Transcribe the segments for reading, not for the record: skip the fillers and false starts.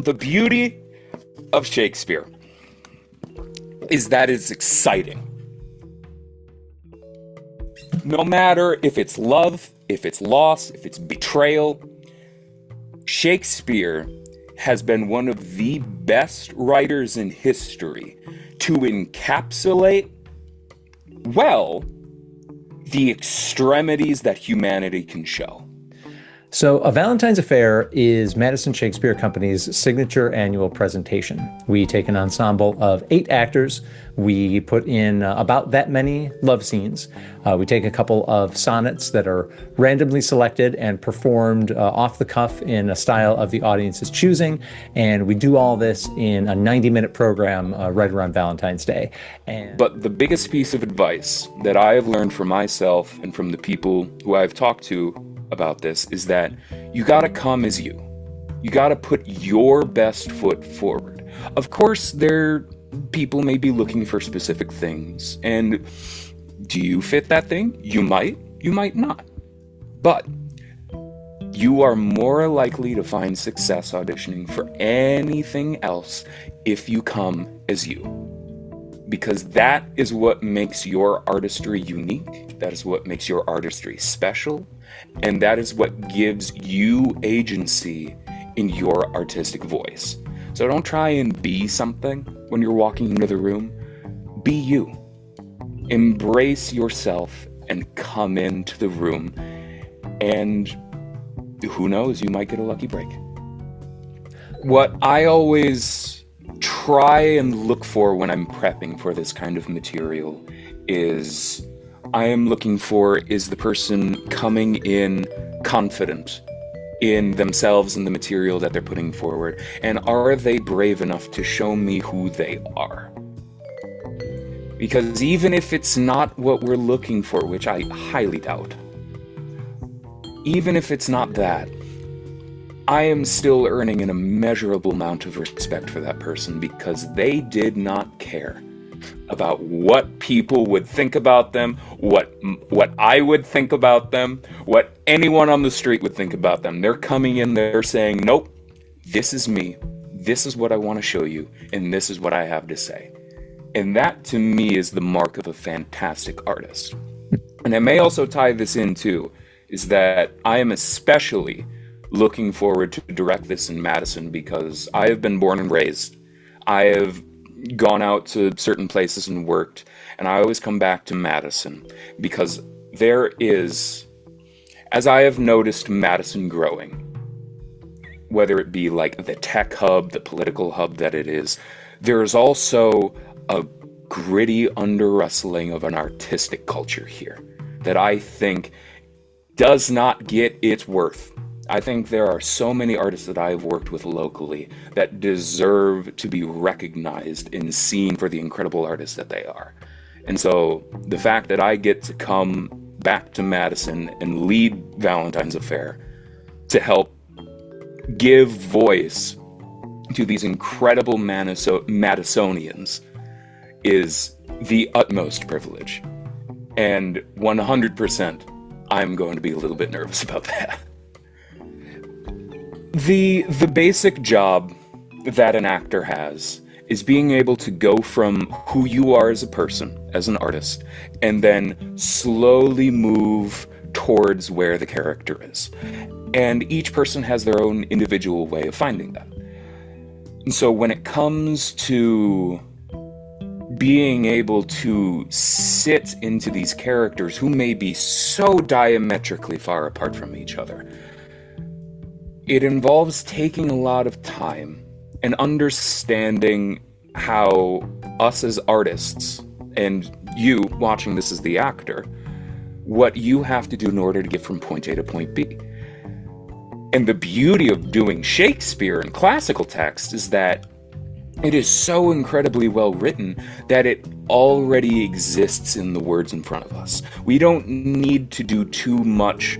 the beauty of Shakespeare is that it's exciting. No matter if it's love, if it's loss, if it's betrayal, Shakespeare has been one of the best writers in history to encapsulate, well, the extremities that humanity can show. So, A Valentine's Affair is Madison Shakespeare Company's signature annual presentation. We take an ensemble of 8 actors. We put in about that many love scenes. We take a couple of sonnets that are randomly selected and performed off the cuff in a style of the audience's choosing. And we do all this in a 90-minute program right around Valentine's Day. But the biggest piece of advice that I have learned for myself and from the people who I've talked to about this is that you gotta come as you. You gotta put your best foot forward. Of course, people may be looking for specific things, and do you fit that thing? You might not. But you are more likely to find success auditioning for anything else if you come as you. Because that is what makes your artistry unique. That is what makes your artistry special. And that is what gives you agency in your artistic voice. So don't try and be something when you're walking into the room. Be you. Embrace yourself and come into the room. And who knows, you might get a lucky break. What I always try and look for when I'm prepping for this kind of material is I am looking for, is the person coming in confident in themselves and the material that they're putting forward? And are they brave enough to show me who they are? Because even if it's not what we're looking for, which I highly doubt, even if it's not that, I am still earning an immeasurable amount of respect for that person because they did not care about what people would think about them, what I would think about them, what anyone on the street would think about them. They're coming in, they're saying, nope, this is me, this is what I want to show you, and this is what I have to say. And that, to me, is the mark of a fantastic artist. And I may also tie this in, too, is that I am especially looking forward to direct this in Madison because I have been born and raised. I have gone out to certain places and worked, and I always come back to Madison because there is, as I have noticed Madison growing, whether it be like the tech hub, the political hub that it is, there is also a gritty under-wrestling of an artistic culture here that I think does not get its worth. I think there are so many artists that I have worked with locally that deserve to be recognized and seen for the incredible artists that they are. And so the fact that I get to come back to Madison and lead Valentine's Affair to help give voice to these incredible Madisonians is the utmost privilege. And 100%, I'm going to be a little bit nervous about that. The basic job that an actor has is being able to go from who you are as a person, as an artist, and then slowly move towards where the character is. And each person has their own individual way of finding that. And so when it comes to being able to sit into these characters who may be so diametrically far apart from each other, it involves taking a lot of time and understanding how us as artists, and you watching this as the actor, what you have to do in order to get from point A to point B. And the beauty of doing Shakespeare and classical text is that it is so incredibly well written that it already exists in the words in front of us. We don't need to do too much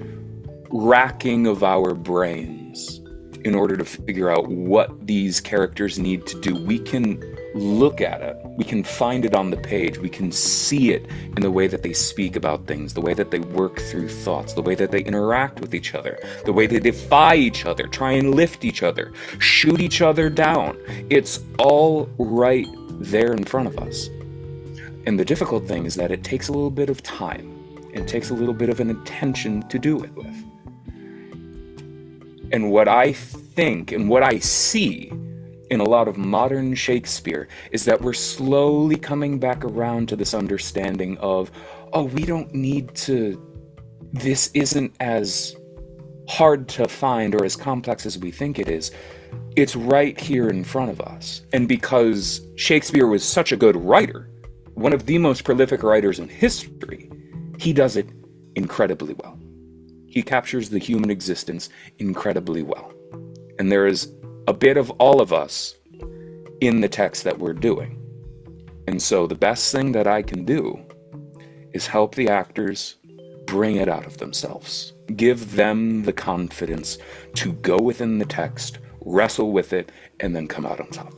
racking of our brains in order to figure out what these characters need to do. We can look at it. We can find it on the page. We can see it in the way that they speak about things, the way that they work through thoughts, the way that they interact with each other, the way they defy each other, try and lift each other, shoot each other down. It's all right there in front of us. And the difficult thing is that it takes a little bit of time. It takes a little bit of an attention to do it with. And what I think and what I see in a lot of modern Shakespeare is that we're slowly coming back around to this understanding of, oh, we don't need to, this isn't as hard to find or as complex as we think it is. It's right here in front of us. And because Shakespeare was such a good writer, one of the most prolific writers in history, he does it incredibly well. He captures the human existence incredibly well. And there is a bit of all of us in the text that we're doing. And so the best thing that I can do is help the actors bring it out of themselves. Give them the confidence to go within the text, wrestle with it, and then come out on top.